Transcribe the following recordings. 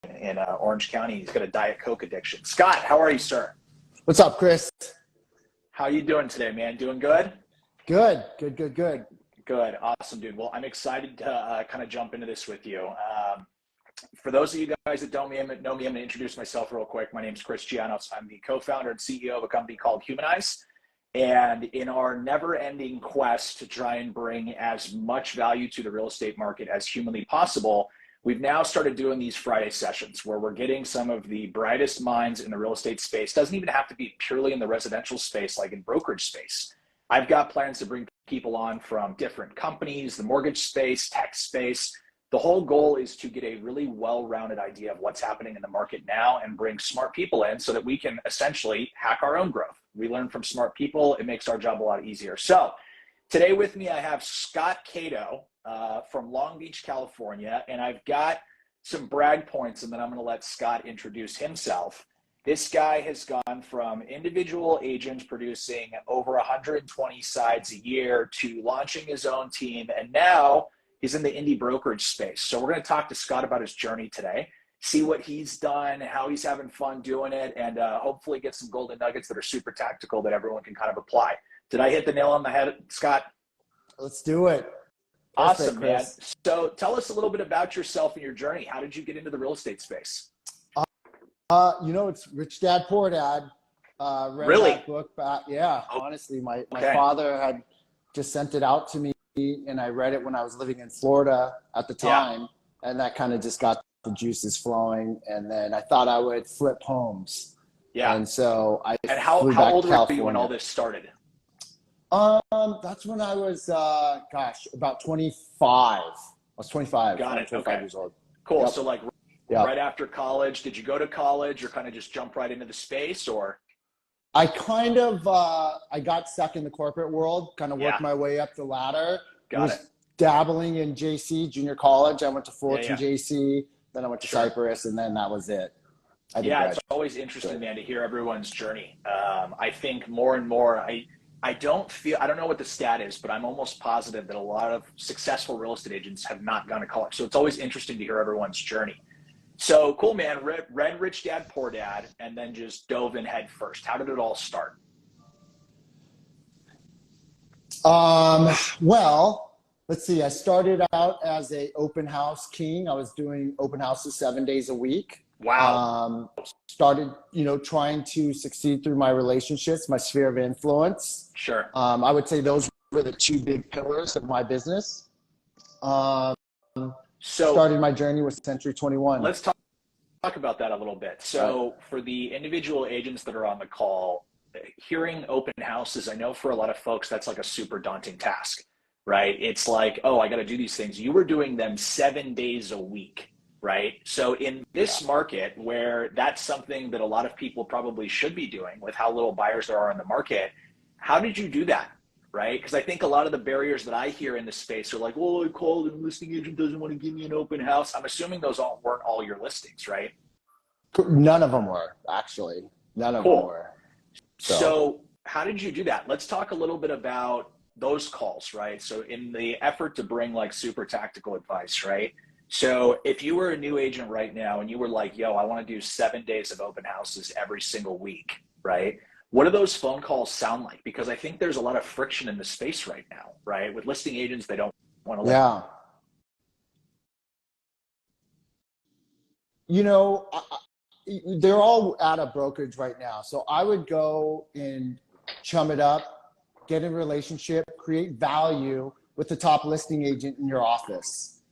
in Orange County. He's got a Diet Coke addiction. Scott, how are you, sir? What's up, Chris? How you doing today, man? Doing good? Good. Good. Awesome, dude. Well, I'm excited to kind of jump into this with you. For those of you guys that don't know me, I'm going to introduce myself real quick. My name is Chris Giannos. I'm the co-founder and CEO of a company called Humanize. And in our never-ending quest to try and bring as much value to the real estate market as humanly possible, we've now started doing these Friday sessions where we're getting some of the brightest minds in the real estate space. Doesn't even have to be purely in the residential space, like in brokerage space. I've got plans to bring people on from different companies, the mortgage space, tech space. The whole goal is to get a really well-rounded idea of what's happening in the market now and bring smart people in so that we can essentially hack our own growth. We learn from smart people. It makes our job a lot easier. So today with me, I have Scott Cato from Long Beach, California, and I've got some brag points, and then I'm going to let Scott introduce himself. This guy has gone from individual agent producing over 120 sides a year to launching his own team, and now he's in the indie brokerage space. So we're going to talk to Scott about his journey today, see what he's done, how he's having fun doing it, and hopefully get some golden nuggets that are super tactical that everyone can kind of apply. Did I hit the nail on the head, Scott? Let's do it. Awesome, man. So tell us a little bit about yourself and your journey. How did you get into the real estate space? It's Rich Dad, Poor Dad. Read Really? that book back. Yeah, honestly, my Okay. father had just sent it out to me, and I read it when I was living in Florida at the time, and that kind of just got the juices flowing. And then I thought I would flip homes. Yeah. And so How flew back old to were California. you when all this started? That's when I was, about 25. I was 25. Got it. 25 Okay. years old. Cool. Yep. So like Yep. right after college, did you go to college or kind of just jump right into the space, or? I kind of, I got stuck in the corporate world, kind of worked my way up the ladder. Got it. Dabbling in JC, junior college. I went to Fullerton Yeah. JC, then I went to Cypress, and then that was it. It's always interesting, man, to hear everyone's journey. I think more and more, I don't know what the stat is, but I'm almost positive that a lot of successful real estate agents have not gone to college. So it's always interesting to hear everyone's journey. So cool, man. Read Rich Dad, Poor Dad, and then just dove in head first. How did it all start? Well, let's see. I started out as a open house king. I was doing open houses 7 days a week. Wow. Started, trying to succeed through my relationships, my sphere of influence. Sure. I would say those were the two big pillars of my business. So started my journey with Century 21. Let's talk about that a little bit. So for the individual agents that are on the call, hearing open houses, I know for a lot of folks, that's like a super daunting task, right? It's like, oh, I got to do these things. You were doing them 7 days a week, right? So in this market where that's something that a lot of people probably should be doing with how little buyers there are in the market, how did you do that? Right? Because I think a lot of the barriers that I hear in this space are like, well, I called and the listing agent doesn't want to give me an open house. I'm assuming those weren't all your listings, right? None of them were, actually. None of them were. So how did you do that? Let's talk a little bit about those calls, right? So in the effort to bring like super tactical advice, right? So if you were a new agent right now and you were like, yo, I want to do 7 days of open houses every single week, right? What do those phone calls sound like? Because I think there's a lot of friction in the space right now, right? With listing agents, they don't want to. Yeah. They're all at a brokerage right now. So I would go and chum it up, get a relationship, create value with the top listing agent in your office.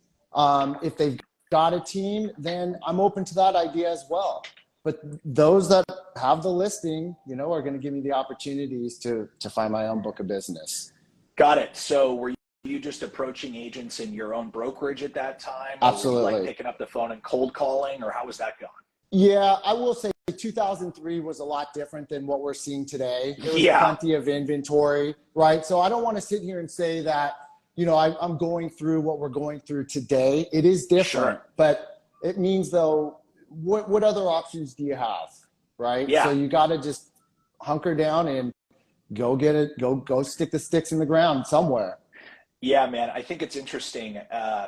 If they've got a team, then I'm open to that idea as well. But those that have the listing, are going to give me the opportunities to find my own book of business. Got it. So were you just approaching agents in your own brokerage at that time? Absolutely. Or were you like picking up the phone and cold calling, or how was that going? Yeah, I will say 2003 was a lot different than what we're seeing today. There was plenty of inventory, right? So I don't want to sit here and say that, I'm going through what we're going through today. It is different, but it means though, what other options do you have, right? Yeah. So you got to just hunker down and go get it, go stick the sticks in the ground somewhere. Yeah, man, I think it's interesting.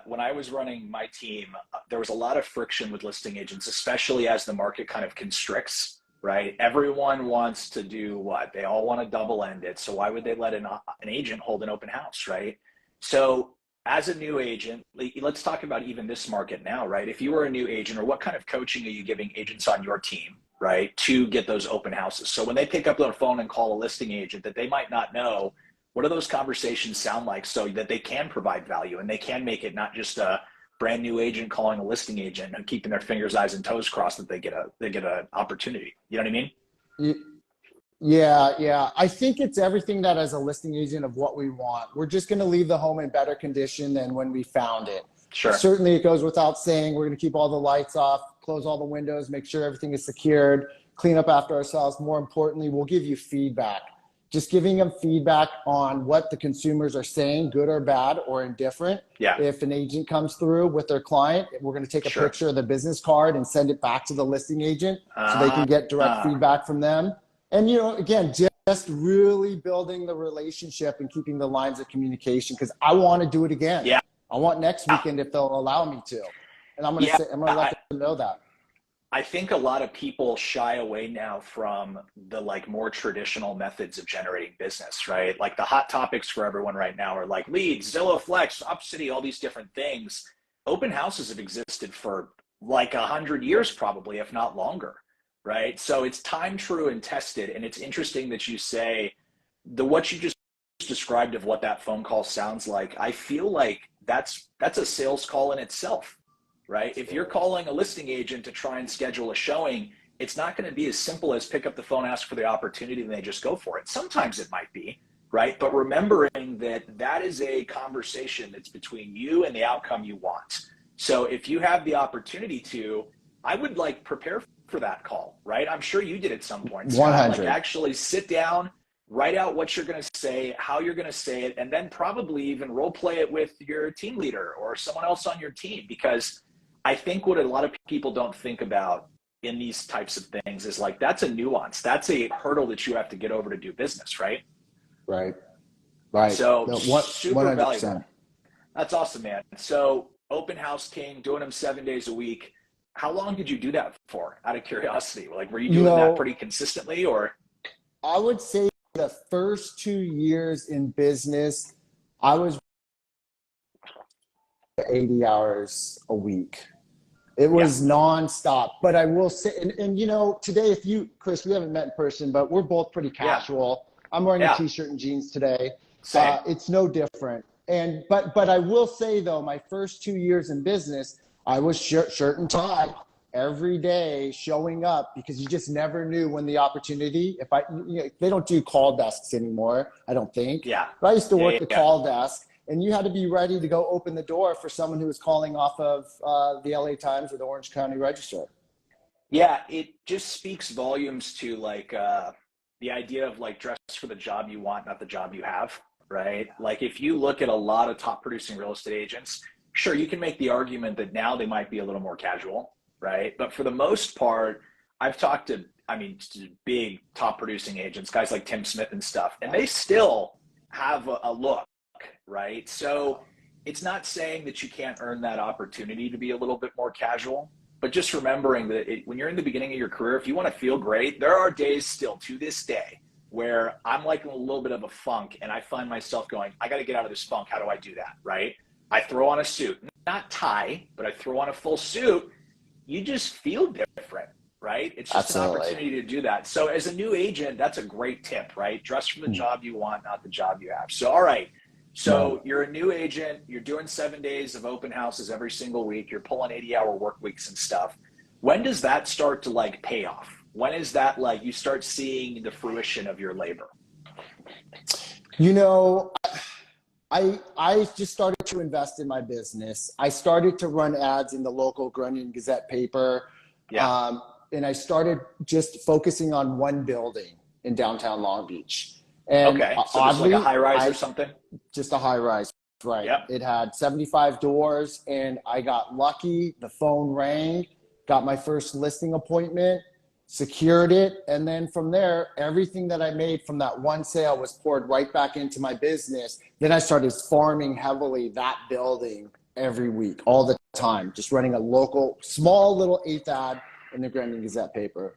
When I was running my team, there was a lot of friction with listing agents, especially as the market kind of constricts, right? Everyone wants to do what? They all want to double end it. So why would they let an agent hold an open house, right? So as a new agent, let's talk about even this market now, right? If you were a new agent, or what kind of coaching are you giving agents on your team, right, to get those open houses? So when they pick up their phone and call a listing agent that they might not know, what do those conversations sound like so that they can provide value and they can make it not just a brand new agent calling a listing agent and keeping their fingers, eyes, and toes crossed that they get an opportunity. You know what I mean? Y- Yeah, yeah. I think it's everything that as a listing agent of what we want. We're just going to leave the home in better condition than when we found it. Sure. Certainly, it goes without saying, we're going to keep all the lights off, close all the windows, make sure everything is secured, clean up after ourselves. More importantly, we'll give you feedback. Just giving them feedback on what the consumers are saying, good or bad or indifferent. Yeah. If an agent comes through with their client, we're going to take a Sure. picture of the business card and send it back to the listing agent so they can get direct feedback from them. And, again, just really building the relationship and keeping the lines of communication, because I want to do it again. Yeah. I want next weekend if they'll allow me to. And I'm going to I'm going to let them know that. I think a lot of people shy away now from the like more traditional methods of generating business, right? Like the hot topics for everyone right now are like leads, Zillow Flex, Upcity, all these different things. Open houses have existed for like 100 years, probably, if not longer, right? So it's time true and tested. And it's interesting that you say what you just described of what that phone call sounds like. I feel like that's a sales call in itself, right? If you're calling a listing agent to try and schedule a showing, it's not going to be as simple as pick up the phone, ask for the opportunity, and they just go for it. Sometimes it might be, right? But remembering that is a conversation that's between you and the outcome you want. So if you have the opportunity to, I would like prepare for that call, right? I'm sure you did at some point, Scott. 100. Like actually sit down, write out what you're going to say, how you're going to say it, and then probably even role play it with your team leader or someone else on your team. Because I think what a lot of people don't think about in these types of things is like, that's a nuance. That's a hurdle that you have to get over to do business, right? Right. Right. So No, super 100%. valuable. That's awesome, man. So open house king, doing them 7 days a week. How long did you do that for, out of curiosity? Like, were you doing that pretty consistently, or? I would say the first 2 years in business, I was 80 hours a week. It was nonstop. But I will say, and today, Chris, we haven't met in person, but we're both pretty casual. I'm wearing a t-shirt and jeans today. It's no different. But I will say though, my first 2 years in business, I was shirt and tie every day, showing up, because you just never knew when the opportunity. They don't do call desks anymore, I don't think. Yeah. But I used to work the call desk. And you had to be ready to go open the door for someone who was calling off of the LA Times or the Orange County Register. Yeah, it just speaks volumes to like the idea of like dress for the job you want, not the job you have, right? Like if you look at a lot of top producing real estate agents, sure, you can make the argument that now they might be a little more casual, right? But for the most part, I've talked to big top producing agents, guys like Tim Smith and stuff, and they still have a look. Right. So it's not saying that you can't earn that opportunity to be a little bit more casual, but just remembering that when you're in the beginning of your career, if you want to feel great, there are days still to this day where I'm like in a little bit of a funk and I find myself going, I got to get out of this funk. How do I do that? Right. I throw on a suit, not tie, but I throw on a full suit. You just feel different. Right. It's just an opportunity to do that. So as a new agent, that's a great tip, right? Dress for the job you want, not the job you have. So, all right. So you're a new agent, you're doing 7 days of open houses every single week, you're pulling 80-hour work weeks and stuff. When does that start to like pay off? When is that like you start seeing the fruition of your labor? I just started to invest in my business. I started to run ads in the local Grunion Gazette paper. And I started just focusing on one building in downtown Long Beach. And so oddly, like a high rise or something? Just a high rise, right. Yep. It had 75 doors, and I got lucky. The phone rang, got my first listing appointment, secured it. And then from there, everything that I made from that one sale was poured right back into my business. Then I started farming heavily that building every week, all the time, just running a local, small little 8th ad in the Grandin Gazette paper.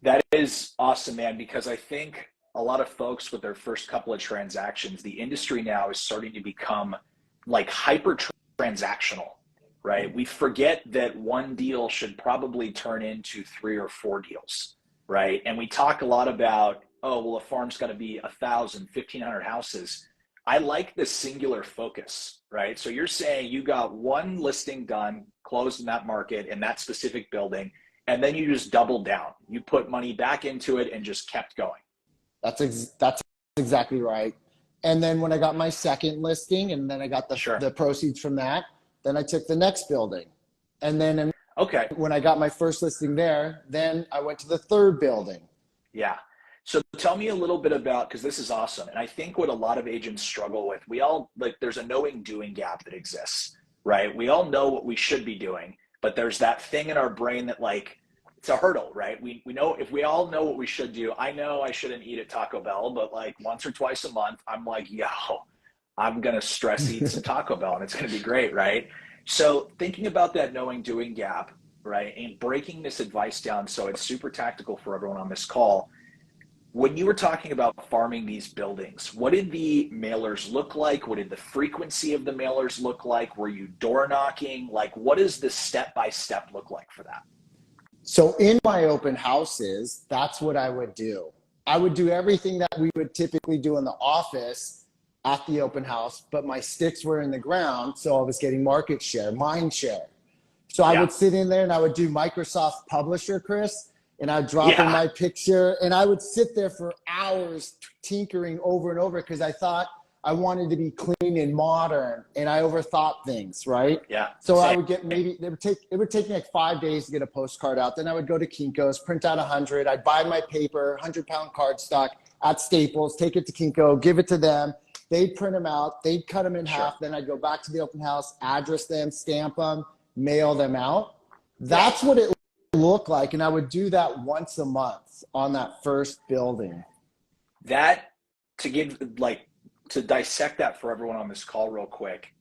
That is awesome, man, because I think a lot of folks with their first couple of transactions, the industry now is starting to become like hyper transactional, right? We forget that one deal should probably turn into 3 or 4 deals, right? And we talk a lot about, oh, well, a farm's got to be 1,000, 1,500 houses. I like the singular focus, right? So you're saying you got one listing done, closed in that market, in that specific building, and then you just doubled down. You put money back into it and just kept going. That's exactly right. And then when I got my second listing, and then I got the proceeds from that, then I took the next building. And then when I got my first listing there, then I went to the third building. Yeah. So tell me a little bit about, because this is awesome. And I think what a lot of agents struggle with, we all, like, there's a knowing doing gap that exists, right? We all know what we should be doing, but there's that thing in our brain that, like, it's a hurdle, right? We know, if we all know what we should do, I know I shouldn't eat at Taco Bell, but like once or twice a month, I'm like, yo, I'm going to stress eat some Taco Bell and it's going to be great, right? So thinking about that knowing doing gap, right? And breaking this advice down so it's super tactical for everyone on this call. When you were talking about farming these buildings, what did the mailers look like? What did the frequency of the mailers look like? Were you door knocking? Like, what does the step-by-step look like for that? So in my open houses, that's what I would do. I would do everything that we would typically do in the office at the open house, but my sticks were in the ground. So I was getting market share, mind share. So I would sit in there and I would do Microsoft Publisher, Chris, and I'd drop in my picture and I would sit there for hours tinkering over and over because I thought I wanted to be clean and modern and I overthought things, right? Yeah. So I would get it would take me like 5 days to get a postcard out. Then I would go to Kinko's, print out 100. I'd buy my paper, 100-pound cardstock at Staples, take it to Kinko, give it to them. They'd print them out. They'd cut them in half. Then I'd go back to the open house, address them, stamp them, mail them out. That's what it looked like. And I would do that once a month on that first building. That, to dissect that for everyone on this call real quick,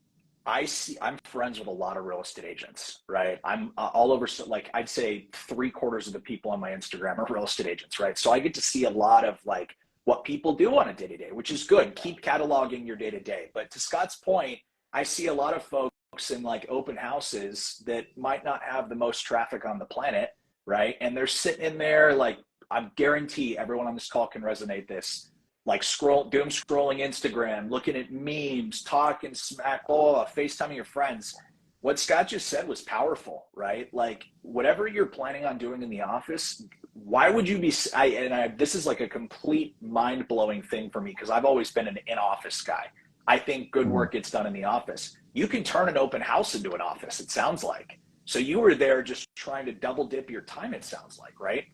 I'm friends with a lot of real estate agents, right? I'm all over, like I'd say 3/4 of the people on my Instagram are real estate agents, right? So I get to see a lot of like what people do on a day-to-day, which is good. Keep cataloging your day-to-day. But to Scott's point, I see a lot of folks in like open houses that might not have the most traffic on the planet, right? And they're sitting in there, like, I guarantee everyone on this call can resonate this, like doom scrolling Instagram, looking at memes, talking smack, FaceTiming your friends. What Scott just said was powerful, right? Like whatever you're planning on doing in the office, why would you be, this is like a complete mind-blowing thing for me because I've always been an in-office guy. I think good work gets done in the office. You can turn an open house into an office, it sounds like. So you were there just trying to double dip your time, it sounds like, right?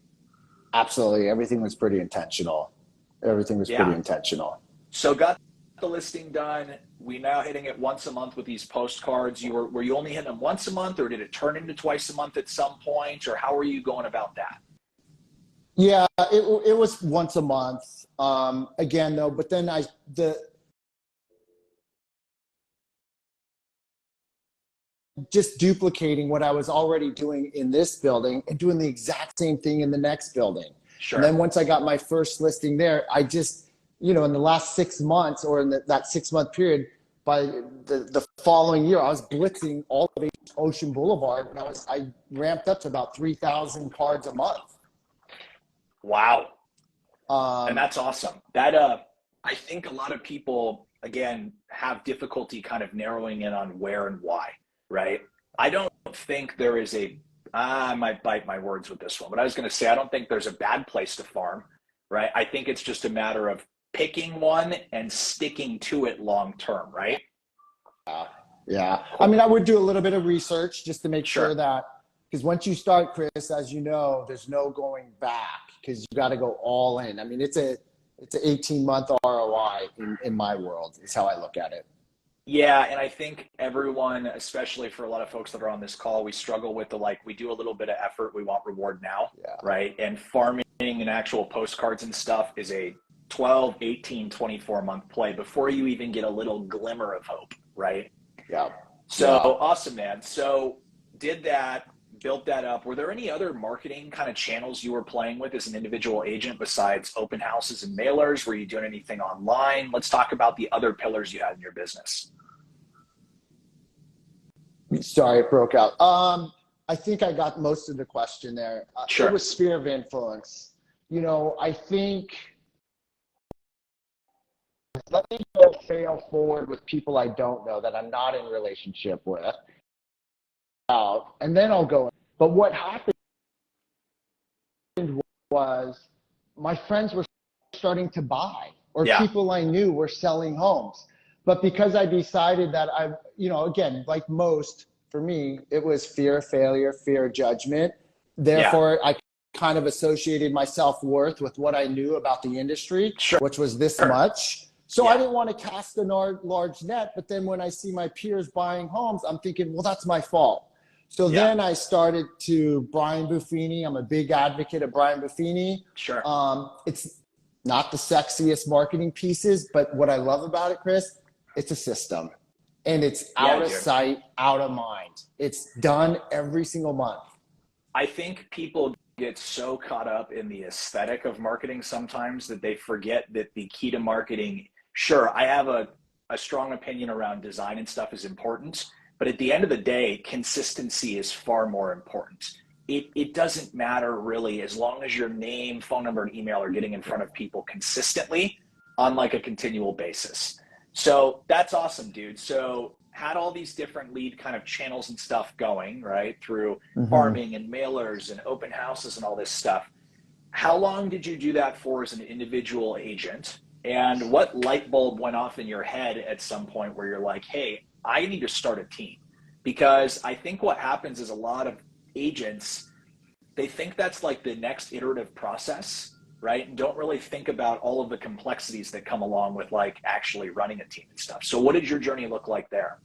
Absolutely. Everything was pretty intentional. Everything was pretty intentional. So got the listing done. We now hitting it once a month with these postcards. Were you only hitting them once a month, or did it turn into twice a month at some point, or how were you going about that? Yeah, it was once a month. Again, though, but then just duplicating what I was already doing in this building and doing the exact same thing in the next building. Sure. And then once I got my first listing there, I just, in the last 6 months or in that 6-month period, by the following year, I was blitzing all of Ocean Boulevard, and I ramped up to about 3,000 cards a month. Wow. And that's awesome. That, I think a lot of people, again, have difficulty kind of narrowing in on where and why, right? I don't think there is I might bite my words with this one, but I was going to say, I don't think there's a bad place to farm, right? I think it's just a matter of picking one and sticking to it long-term, right? Yeah. I mean, I would do a little bit of research just to make sure that, because once you start, Chris, as you know, there's no going back because you got to go all in. I mean, it's an 18-month ROI in my world is how I look at it. Yeah, and I think everyone, especially for a lot of folks that are on this call, we struggle with the like, we do a little bit of effort, we want reward now, Yeah. right? And farming and actual postcards and stuff is a 12, 18, 24-month play before you even get a little glimmer of hope, right? Yeah. So Yeah. awesome, man. So did that, built that up. Were there any other marketing kind of channels you were playing with as an individual agent besides open houses and mailers? Were you doing anything online? Let's talk about the other pillars you had in your business. Sorry, it broke out. I think I got most of the question there. Sure. It was sphere of influence. You know, I think let me go fail forward with people I don't know that I'm not in relationship with, and then I'll go. But what happened was my friends were starting to buy, or people I knew were selling homes. But because I decided that again, like most, for me, it was fear of failure, fear of judgment. Therefore, I kind of associated my self-worth with what I knew about the industry, which was this much. So I didn't want to cast a large net. But then when I see my peers buying homes, I'm thinking, well, that's my fault. So then I started to Brian Buffini. I'm a big advocate of Brian Buffini. Sure. It's not the sexiest marketing pieces, but what I love about it, Chris, it's a system. And it's out of sight, out of mind. It's done every single month. I think people get so caught up in the aesthetic of marketing sometimes that they forget that the key to marketing, sure, I have a strong opinion around design and stuff is important, but at the end of the day, consistency is far more important. It doesn't matter really, as long as your name, phone number, and email are getting in front of people consistently on like a continual basis. So that's awesome, dude. So had all these different lead kind of channels and stuff going, right? Through farming and mailers and open houses and all this stuff. How long did you do that for as an individual agent? And what light bulb went off in your head at some point where you're like, hey, I need to start a team? Because I think what happens is a lot of agents, they think that's like the next iterative process, right? And don't really think about all of the complexities that come along with like actually running a team and stuff. So what did your journey look like there?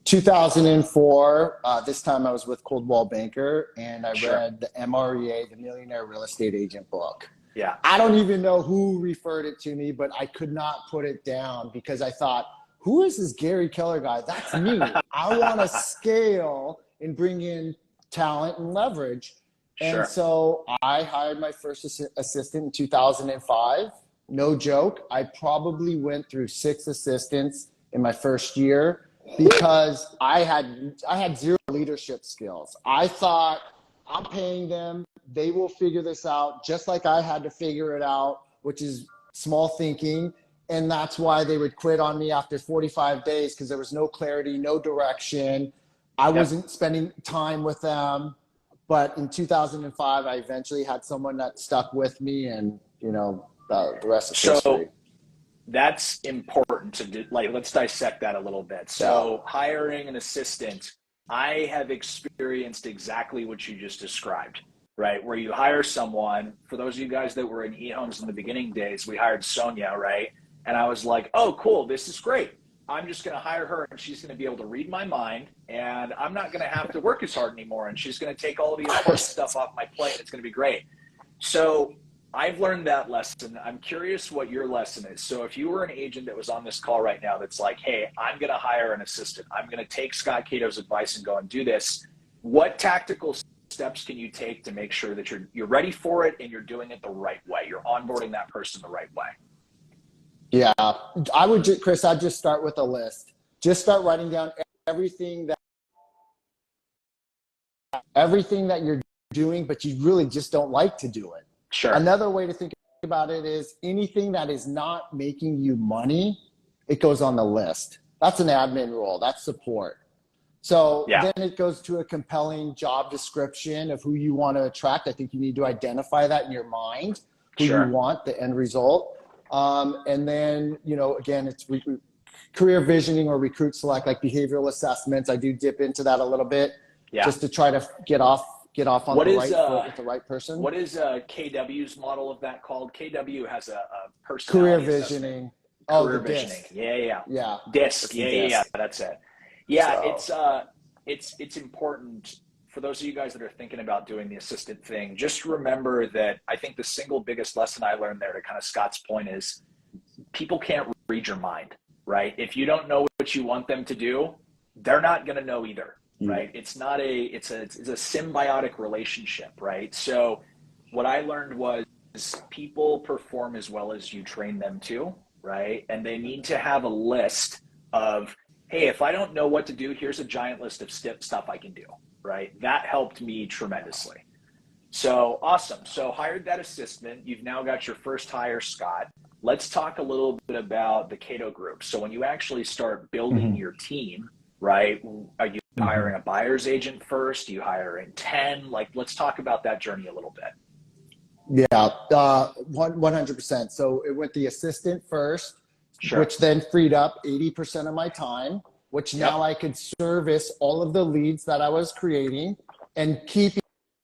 2004, this time I was with Coldwell Banker, and I read the MREA, the Millionaire Real Estate Agent book. Yeah. I don't even know who referred it to me, but I could not put it down because I thought, who is this Gary Keller guy? That's me. I want to scale and bring in talent and leverage. And so I hired my first assistant in 2005. No joke. I probably went through 6 assistants in my first year because I had zero leadership skills. I thought, I'm paying them, they will figure this out, just like I had to figure it out, which is small thinking. And that's why they would quit on me after 45 days, because there was no clarity, no direction. I wasn't spending time with them. But in 2005, I eventually had someone that stuck with me, and the rest is history. That's important to do. Like, let's dissect that a little bit. So hiring an assistant, I have experienced exactly what you just described, right? Where you hire someone. For those of you guys that were in eHomes in the beginning days, we hired Sonia, right? And I was like, oh, cool, this is great. I'm just going to hire her, and she's going to be able to read my mind, and I'm not going to have to work as hard anymore, and she's going to take all the important stuff off my plate. It's going to be great. So I've learned that lesson. I'm curious what your lesson is. So if you were an agent that was on this call right now that's like, hey, I'm going to hire an assistant, I'm going to take Scott Cato's advice and go and do this, what tactical steps can you take to make sure that you're ready for it and you're doing it the right way? You're onboarding that person the right way. Yeah, Chris, I'd just start with a list. Just start writing down everything that you're doing, but you really just don't like to do it. Sure. Another way to think about it is anything that is not making you money, it goes on the list. That's an admin role. That's support. So then it goes to a compelling job description of who you want to attract. I think you need to identify that in your mind, who you want, the end result. And then, again, it's career visioning or recruit select, like behavioral assessments. I do dip into that a little bit just to try to get off on the right foot with the right person. What is KW's model of that called? KW has a personality career assessment. visioning. Oh, Career the visioning. disc. Yeah. Yeah. Disc. It's the Yeah. disc. That's it. Yeah, So it's important for those of you guys that are thinking about doing the assistant thing. Just remember that I think the single biggest lesson I learned there, to kind of Scott's point, is people can't read your mind, right? If you don't know what you want them to do, they're not going to know either, right? It's not it's a symbiotic relationship, right? So what I learned was people perform as well as you train them to, right? And they need to have a list of, hey, if I don't know what to do, here's a giant list of stuff I can do, right? That helped me tremendously. So awesome. So hired that assistant. You've now got your first hire, Scott. Let's talk a little bit about the Cato Group. So when you actually start building your team, right? Are you hiring a buyer's agent first? Do you hire in 10? Like, let's talk about that journey a little bit. yeah, 100%. So it went the assistant first, Sure. which then freed up 80% of my time, which now I could service all of the leads that I was creating and keeping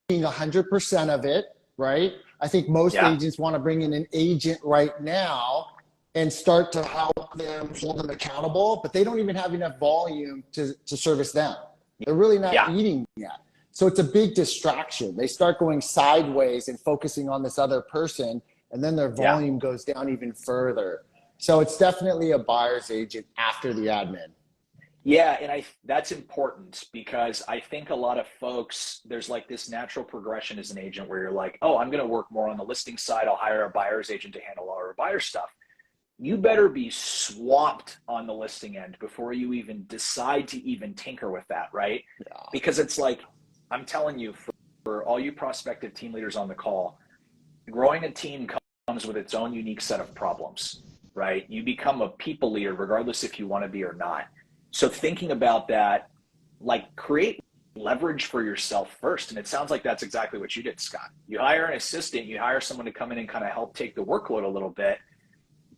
100% of it, right? I think most agents want to bring in an agent right now and start to help them, hold them accountable, but they don't even have enough volume to service them. They're really not eating yet. So it's a big distraction. They start going sideways and focusing on this other person, and then their volume goes down even further. So it's definitely a buyer's agent after the admin. Yeah, and that's important, because I think a lot of folks, there's like this natural progression as an agent where you're like, oh, I'm going to work more on the listing side. I'll hire a buyer's agent to handle all our buyer stuff. You better be swamped on the listing end before you even decide to even tinker with that, right? Yeah. Because it's like, I'm telling you, for all you prospective team leaders on the call, growing a team comes with its own unique set of problems, right? You become a people leader regardless if you want to be or not. So thinking about that, like, create leverage for yourself first. And it sounds like that's exactly what you did, Scott. You hire an assistant, you hire someone to come in and kind of help take the workload a little bit.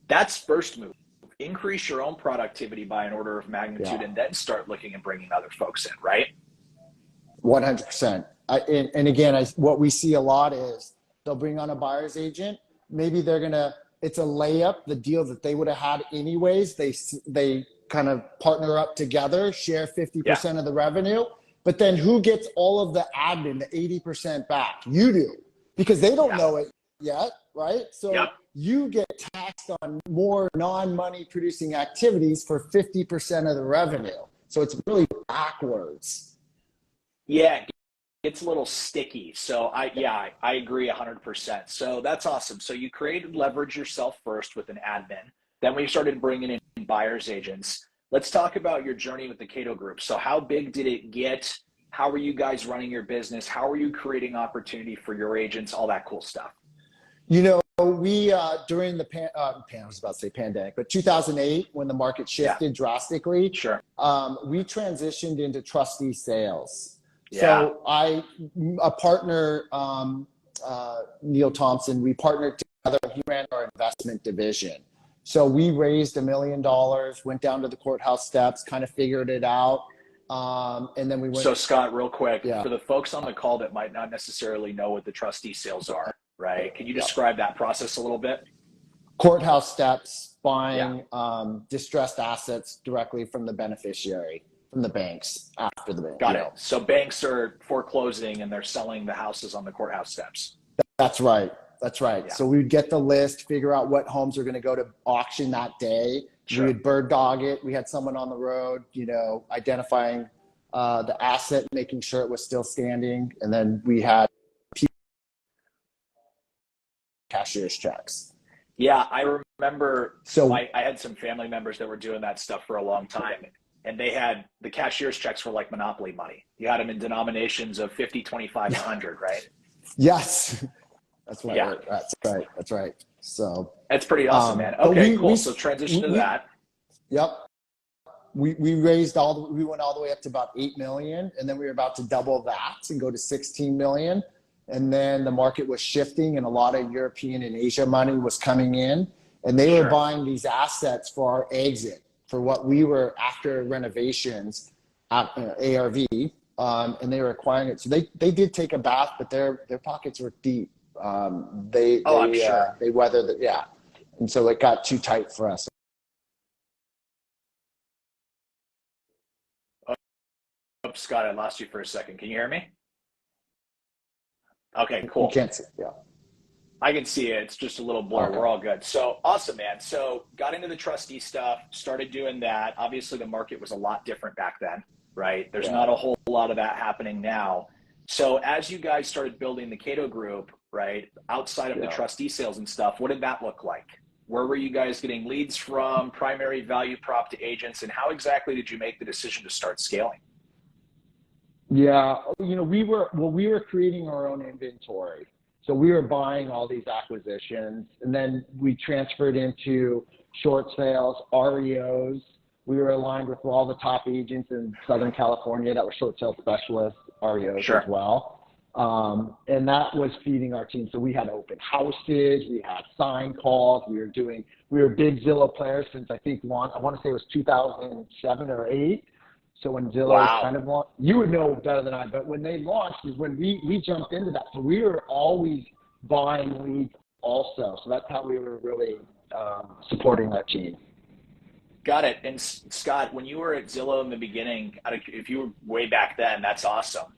That's first move. Increase your own productivity by an order of magnitude, and then start looking and bringing other folks in, right? 100%. And again, what we see a lot is they'll bring on a buyer's agent. Maybe it's a layup, the deal that they would have had anyways. They kind of partner up together, share 50% of the revenue, but then who gets all of the admin, the 80% back? You do, because they don't know it yet, right? So you get taxed on more non-money producing activities for 50% of the revenue. So it's really backwards. Yeah, it's a little sticky. So I agree 100%. So that's awesome. So you created leverage yourself first with an admin. Then we started bringing in buyer's agents. Let's talk about your journey with the Cato Group. So how big did it get? How are you guys running your business? How are you creating opportunity for your agents? All that cool stuff. You know, we during the I was about to say pandemic, but 2008, when the market shifted drastically, we transitioned into trustee sales. So a partner, Neil Thompson, we partnered together. He ran our investment division. So we raised $1 million, went down to the courthouse steps, kind of figured it out. And then we went. So Scott, real quick, for the folks on the call that might not necessarily know what the trustee sales are, right? Can you describe that process a little bit? Courthouse steps, buying distressed assets directly from the beneficiary, from the banks after the bank. Got it. So banks are foreclosing and they're selling the houses on the courthouse steps. That's right. That's right. Yeah. So we would get the list, figure out what homes are going to go to auction that day. We would bird dog it. We had someone on the road, identifying the asset, making sure it was still standing. And then we had cashier's checks. Yeah, I remember. So I had some family members that were doing that stuff for a long time. And they had the cashier's checks were like Monopoly money. You had them in denominations of 50, 25, 100, right? Yes. That's right. Yeah. That's right. So that's pretty awesome, man. Okay, cool. So transition to that. Yep. We went all the way up to about 8 million, and then we were about to double that and go to 16 million. And then the market was shifting, and a lot of European and Asia money was coming in, and they were buying these assets for our exit, for what we were after renovations at ARV, and they were acquiring it. So they did take a bath, but their pockets were deep. I'm sure. They weathered it, and so it got too tight for us. Oh, Scott, I lost you for a second. Can you hear me? Okay, You cool. can't see. Yeah. I can see it. It's just a little blur. Okay. We're all good. So awesome, man. So got into the trustee stuff, started doing that. Obviously, the market was a lot different back then, right? There's Yeah. not a whole lot of that happening now. So as you guys started building the Cato group, right, outside of the Yeah. trustee sales and stuff, what did that look like? Where were you guys getting leads from, primary value prop to agents, and how exactly did you make the decision to start scaling? Yeah, we were creating our own inventory. So we were buying all these acquisitions, and then we transferred into short sales, REOs. We were aligned with all the top agents in Southern California that were short sales specialists, REOs Sure. as well. And that was feeding our team. So we had open houses, we had sign calls, we were big Zillow players since I want to say it was 2007 or 8. So when Zillow Wow. kind of launched, you would know better than I, but when they launched is when we jumped into that. So we were always buying leads also. So that's how we were really supporting that team. Got it. And Scott, when you were at Zillow in the beginning, if you were way back then, that's awesome.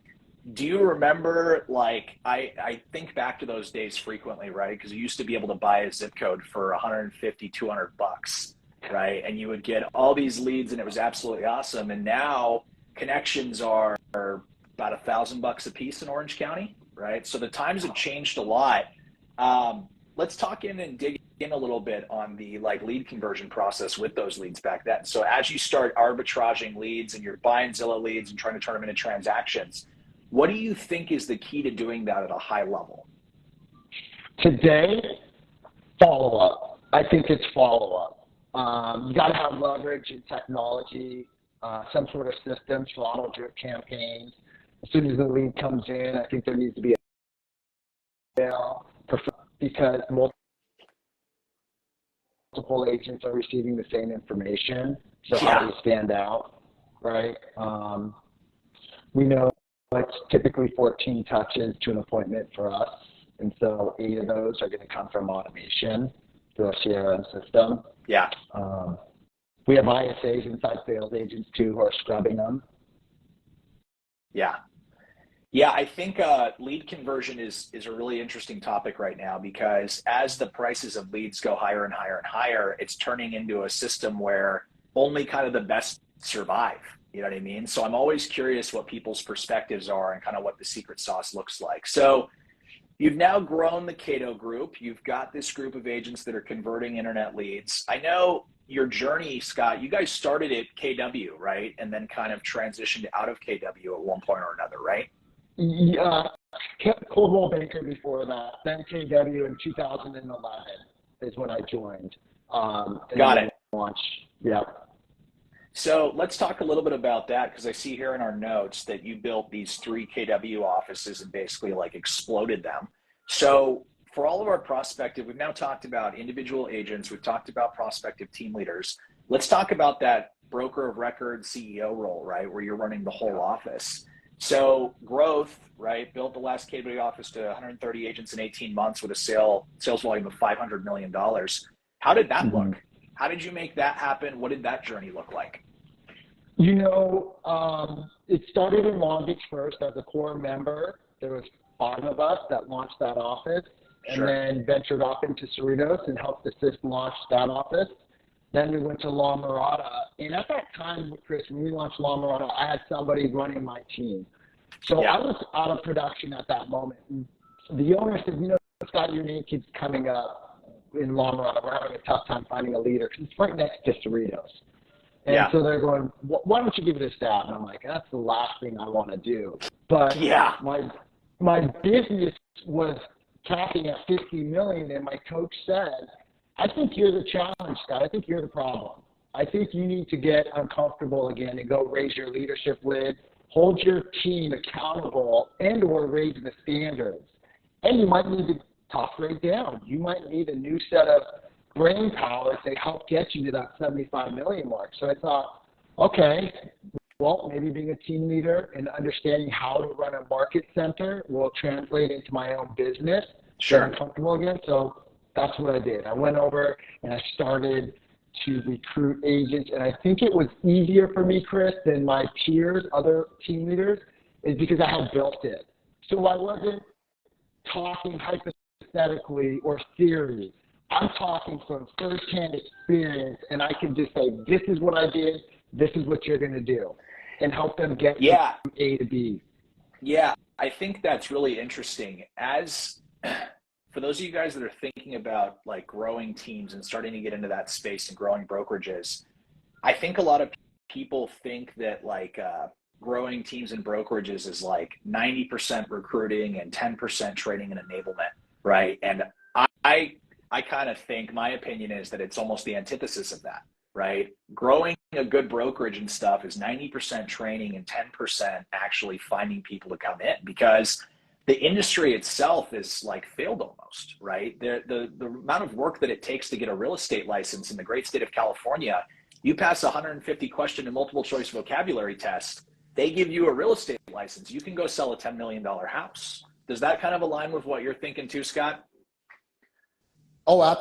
Do you remember, like, I think back to those days frequently, right? Because you used to be able to buy a zip code for 150, $200, right? And you would get all these leads and it was absolutely awesome. And now connections are about $1,000 a piece in Orange County, right? So the times have changed a lot. Let's talk in and dig in a little bit on the lead conversion process with those leads back then. So as you start arbitraging leads and you're buying Zillow leads and trying to turn them into transactions, what do you think is the key to doing that at a high level? Today, follow-up. I think it's follow-up. You got to have leverage in technology, some sort of system, throttle drip campaigns. As soon as the lead comes in, I think there needs to be a sale because multiple agents are receiving the same information. So how do you stand out, right? We know it's typically 14 touches to an appointment for us. And so 8 of those are going to come from automation through our CRM system. Yeah. We have ISAs, inside sales agents too, who are scrubbing them. Yeah. Yeah, I think lead conversion is a really interesting topic right now because as the prices of leads go higher and higher and higher, it's turning into a system where only kind of the best survive. You know what I mean? So I'm always curious what people's perspectives are and kind of what the secret sauce looks like. So you've now grown the Cato group. You've got this group of agents that are converting internet leads. I know your journey, Scott, you guys started at KW, right? And then kind of transitioned out of KW at one point or another, right? Yeah, Coldwell Banker before that, then KW in 2011 is when I joined. Got it. Launched. Yeah. So let's talk a little bit about that because I see here in our notes that you built these 3 KW offices and basically exploded them. So for all of our prospective, we've now talked about individual agents. We've talked about prospective team leaders. Let's talk about that broker of record CEO role, right? Where you're running the whole office. So growth, right? Built the last KW office to 130 agents in 18 months with a sales volume of $500 million. How did that look? How did you make that happen? What did that journey look like? It started in Long Beach first as a core member. There was 5 of us that launched that office and then ventured off into Cerritos and helped assist launch that office. Then we went to La Mirada. And at that time, Chris, when we launched La Mirada, I had somebody running my team. So I was out of production at that moment. And the owner said, Scott, your name keeps coming up in La Mirada. We're having a tough time finding a leader because it's right next to Cerritos. And so they're going, why don't you give it a stab? And I'm like, that's the last thing I want to do. But my business was capping at 50 million, and my coach said, I think you're the challenge, Scott. I think you're the problem. I think you need to get uncomfortable again and go raise your leadership lid, hold your team accountable, and or raise the standards. And you might need to top rate down. You might need a new set of brain power to help get you to that 75 million mark. So I thought, okay, well, maybe being a team leader and understanding how to run a market center will translate into my own business. Sure. Get comfortable again. So that's what I did. I went over and I started to recruit agents, and I think it was easier for me, Chris, than my peers, other team leaders, is because I had built it. So I wasn't talking hypothetically or theory. I'm talking from firsthand experience, and I can just say, this is what I did, this is what you're going to do, and help them get from A to B. Yeah, I think that's really interesting. For those of you guys that are thinking about like growing teams and starting to get into that space and growing brokerages, I think a lot of people think that like growing teams and brokerages is like 90% recruiting and 10% training and enablement, right? And I kind of think, my opinion is that it's almost the antithesis of that, right? Growing a good brokerage and stuff is 90% training and 10% actually finding people to come in, because the industry itself is like failed almost, right? The amount of work that it takes to get a real estate license in the great state of California, you pass a 150 question and multiple choice vocabulary test, they give you a real estate license. You can go sell a $10 million house. Does that kind of align with what you're thinking too, Scott? Oh,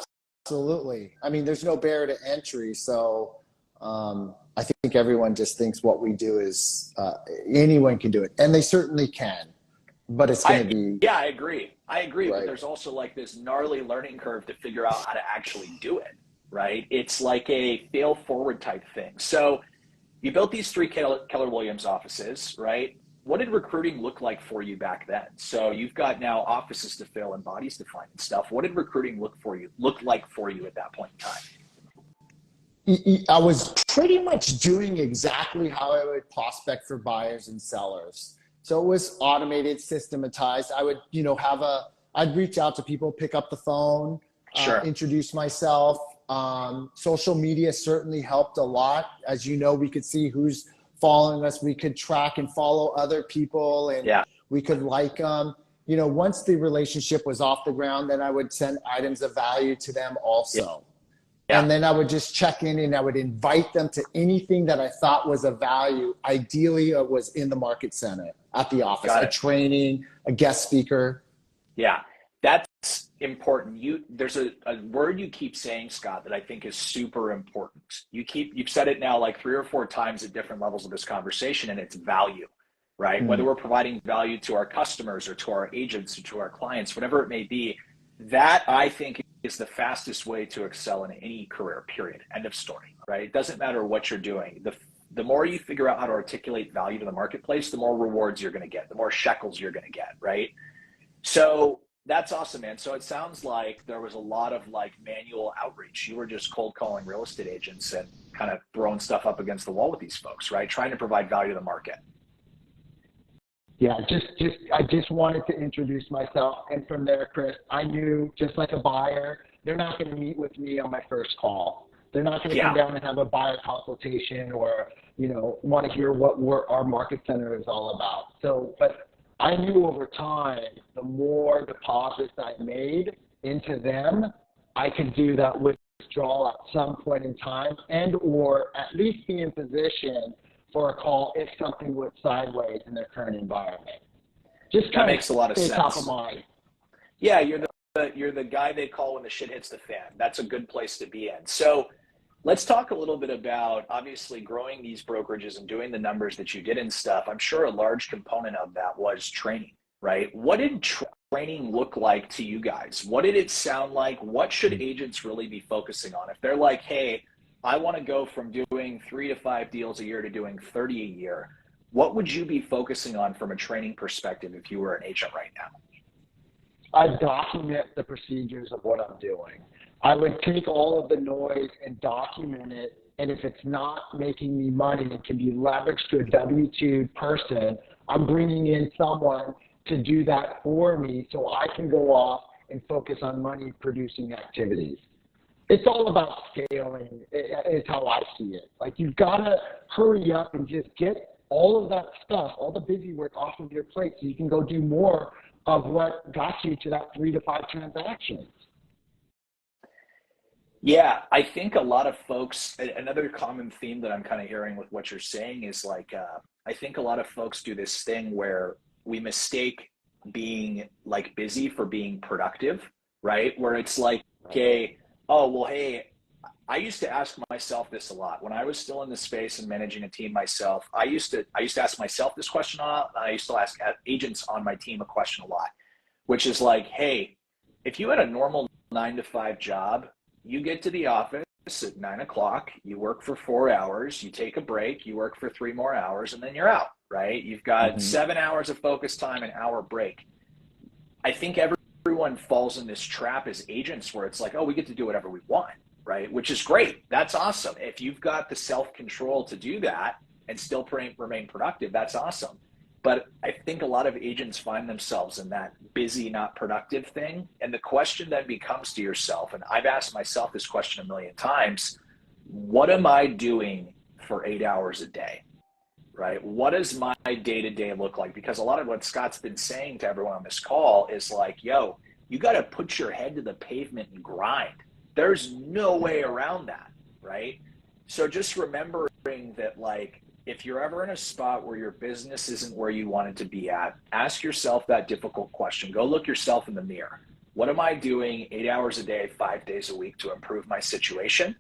absolutely. I mean, there's no barrier to entry. So I think everyone just thinks what we do is anyone can do it. And they certainly can. But it's going to be. Yeah, I agree. Right. But there's also like this gnarly learning curve to figure out how to actually do it, right? It's like a fail forward type thing. So you built these 3 Keller Williams offices, right? What did recruiting look like for you back then? So you've got now offices to fill and bodies to find and stuff. What did recruiting look like for you at that point in time? I was pretty much doing exactly how I would prospect for buyers and sellers. So it was automated, systematized. I would, I'd reach out to people, pick up the phone, introduce myself. Social media certainly helped a lot. As you know, we could see who's following us. We could track and follow other people, and we could like them. Once the relationship was off the ground, then I would send items of value to them also. And then I would just check in and I would invite them to anything that I thought was of value. Ideally, it was in the market center at the office, a training, a guest speaker. Yeah, that's important. There's a word you keep saying, Scott, that I think is super important. You've said it now like 3 or 4 times at different levels of this conversation, and it's value, right? Mm-hmm. Whether we're providing value to our customers or to our agents or to our clients, whatever it may be, that I think is the fastest way to excel in any career, period. End of story, right? It doesn't matter what you're doing. The more you figure out how to articulate value to the marketplace, the more rewards you're going to get, the more shekels you're going to get, right? So that's awesome, man. So it sounds like there was a lot of like manual outreach. You were just cold calling real estate agents and kind of throwing stuff up against the wall with these folks, right? Trying to provide value to the market. Yeah, I just wanted to introduce myself. And from there, Chris, I knew, just like a buyer, they're not going to meet with me on my first call. They're not going to come down and have a buyer consultation or, want to hear what our market center is all about. So, but I knew over time, the more deposits I made into them, I could do that withdrawal at some point in time, and or at least be in position for a call if something went sideways in their current environment. Just kind that makes a lot of sense. Top of mind. Yeah, you're the guy they call when the shit hits the fan. That's a good place to be in. So let's talk a little bit about obviously growing these brokerages and doing the numbers that you did and stuff. I'm sure a large component of that was training, right? What did training look like to you guys? What did it sound like? What should agents really be focusing on? If they're like, hey, I want to go from doing 3 to 5 deals a year to doing 30 a year, what would you be focusing on from a training perspective if you were an agent right now? I document the procedures of what I'm doing. I would take all of the noise and document it, and if it's not making me money, it can be leveraged to a W-2 person. I'm bringing in someone to do that for me so I can go off and focus on money-producing activities. It's all about scaling, is how I see it. Like, you've got to hurry up and just get all of that stuff, all the busy work off of your plate so you can go do more of what got you to that 3 to 5 transactions. Yeah, I think a lot of folks, another common theme that I'm kind of hearing with what you're saying is like, I think a lot of folks do this thing where we mistake being like busy for being productive, right? Where it's like, okay, oh, well, hey, I used to ask myself this a lot when I was still in the space and managing a team myself. I used to ask myself this question a lot, and I used to ask agents on my team a question a lot, which is like, hey, if you had a normal 9 to 5 job, you get to the office at 9 o'clock, you work for 4 hours, you take a break, you work for 3 more hours, and then you're out, right? You've got 7 hours of focus time, an hour break. I think everyone falls in this trap as agents where it's like, oh, we get to do whatever we want, right? Which is great. That's awesome. If you've got the self-control to do that and still remain productive, that's awesome. But I think a lot of agents find themselves in that busy, not productive thing. And the question then becomes to yourself, and I've asked myself this question a million times, what am I doing for 8 hours a day, right? What does my day-to-day look like? Because a lot of what Scott's been saying to everyone on this call is like, yo, you got to put your head to the pavement and grind. There's no way around that, right? So just remembering that, like, if you're ever in a spot where your business isn't where you want it to be at, ask yourself that difficult question. Go look yourself in the mirror. What am I doing 8 hours a day, 5 days a week to improve my situation?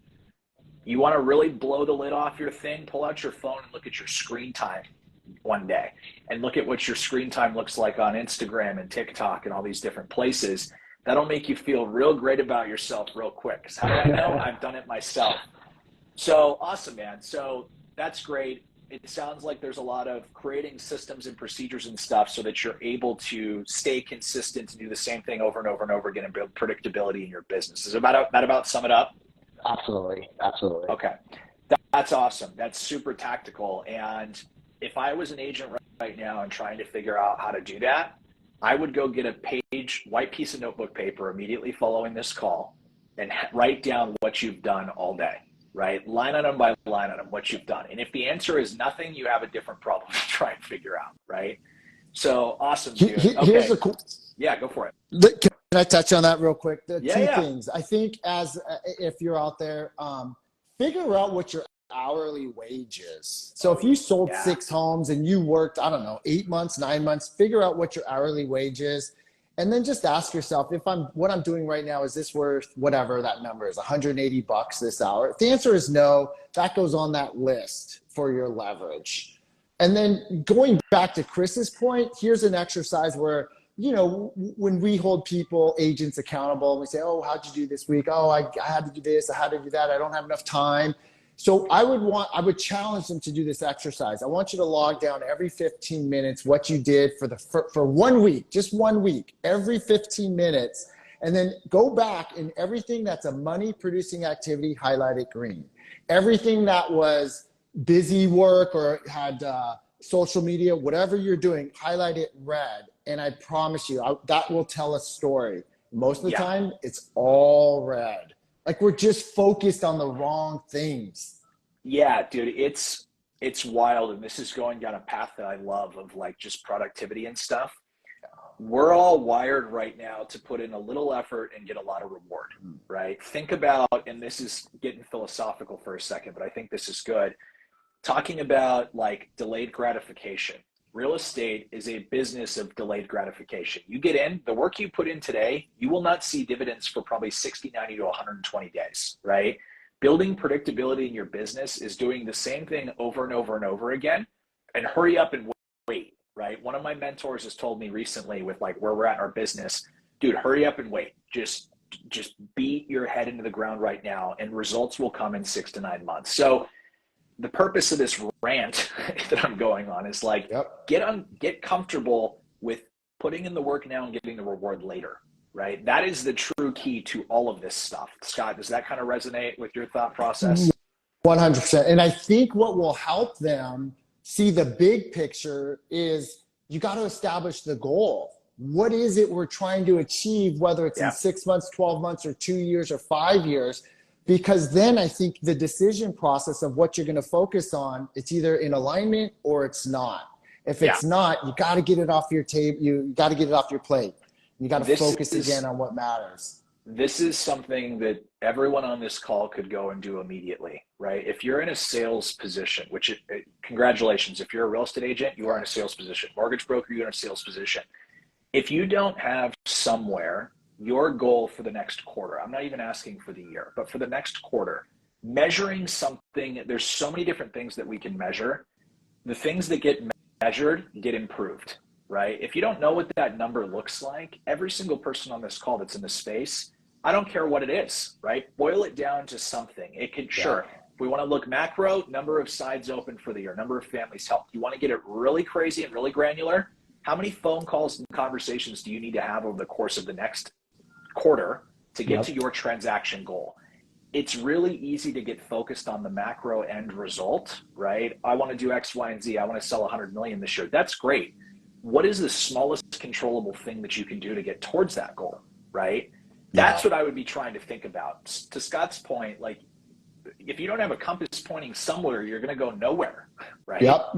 You want to really blow the lid off your thing? Pull out your phone and look at your screen time one day and look at what your screen time looks like on Instagram and TikTok and all these different places. That'll make you feel real great about yourself real quick. Because how do I know? I've done it myself. So awesome, man. So that's great. It sounds like there's a lot of creating systems and procedures and stuff so that you're able to stay consistent and do the same thing over and over and over again and build predictability in your business. Is that about sum it up? Absolutely. Absolutely. Okay. That's awesome. That's super tactical. And if I was an agent right now and trying to figure out how to do that, I would go get a white piece of notebook paper immediately following this call and write down what you've done all day, right? Line item by line item, what you've done. And if the answer is nothing, you have a different problem to try and figure out, right? So awesome, dude. Okay. Here's a cool. Yeah, go for it. Can I touch on that real quick? Two things. I think if you're out there, figure out what your hourly wage is. So if you sold 6 homes and you worked, I don't know, 8 months, 9 months, figure out what your hourly wage is. And then just ask yourself, what I'm doing right now, is this worth whatever that number is, $180 this hour? If the answer is no, that goes on that list for your leverage. And then going back to Chris's point, here's an exercise where, when we hold agents accountable, and we say, oh, how'd you do this week? Oh, I had to do this. I had to do that. I don't have enough time. So I would challenge them to do this exercise. I want you to log down every 15 minutes what you did for 1 week, just 1 week, every 15 minutes, and then go back and everything that's a money producing activity, highlight it green. Everything that was busy work or had social media, whatever you're doing, highlight it red. And I promise you, that will tell a story. Most of the time, it's all red. Like we're just focused on the wrong things. Yeah, dude, it's wild. And this is going down a path that I love of like just productivity and stuff. We're all wired right now to put in a little effort and get a lot of reward, right? Think about, and this is getting philosophical for a second, but I think this is good. Talking about like delayed gratification. Real estate is a business of delayed gratification. You get in, the work you put in today, you will not see dividends for probably 60, 90 to 120 days, right? Building predictability in your business is doing the same thing over and over and over again, and hurry up and wait, right? One of my mentors has told me recently with like where we're at in our business, dude, hurry up and wait. Just beat your head into the ground right now and results will come in 6 to 9 months. So the purpose of this rant that I'm going on is like, get comfortable with putting in the work now and getting the reward later, right? That is the true key to all of this stuff. Scott, does that kind of resonate with your thought process? 100%. And I think what will help them see the big picture is you got to establish the goal. What is it we're trying to achieve, whether it's in 6 months, 12 months, or 2 years or 5 years? Because then I think the decision process of what you're going to focus on, it's either in alignment or it's not. If it's not, you got to get it off your table. You got to get it off your plate. You got to focus again on what matters. This is something that everyone on this call could go and do immediately, right? If you're in a sales position, congratulations. If you're a real estate agent, you are in a sales position. Mortgage broker, you're in a sales position. If you don't have somewhere your goal for the next quarter, I'm not even asking for the year, but for the next quarter, measuring something, there's so many different things that we can measure. The things that get measured get improved, right? If you don't know what that number looks like, every single person on this call that's in the space, I don't care what it is, right? Boil it down to something. It could, sure, if we want to look macro, number of sides open for the year, number of families helped. You want to get it really crazy and really granular? How many phone calls and conversations do you need to have over the course of the next quarter to get to your transaction goal? It's really easy to get focused on the macro end result, right? I want to do X, Y, and Z. I want to sell 100 million this year. That's great. What is the smallest controllable thing that you can do to get towards that goal, right? That's what I would be trying to think about. To Scott's point, like, if you don't have a compass pointing somewhere, you're going to go nowhere, right? Yep.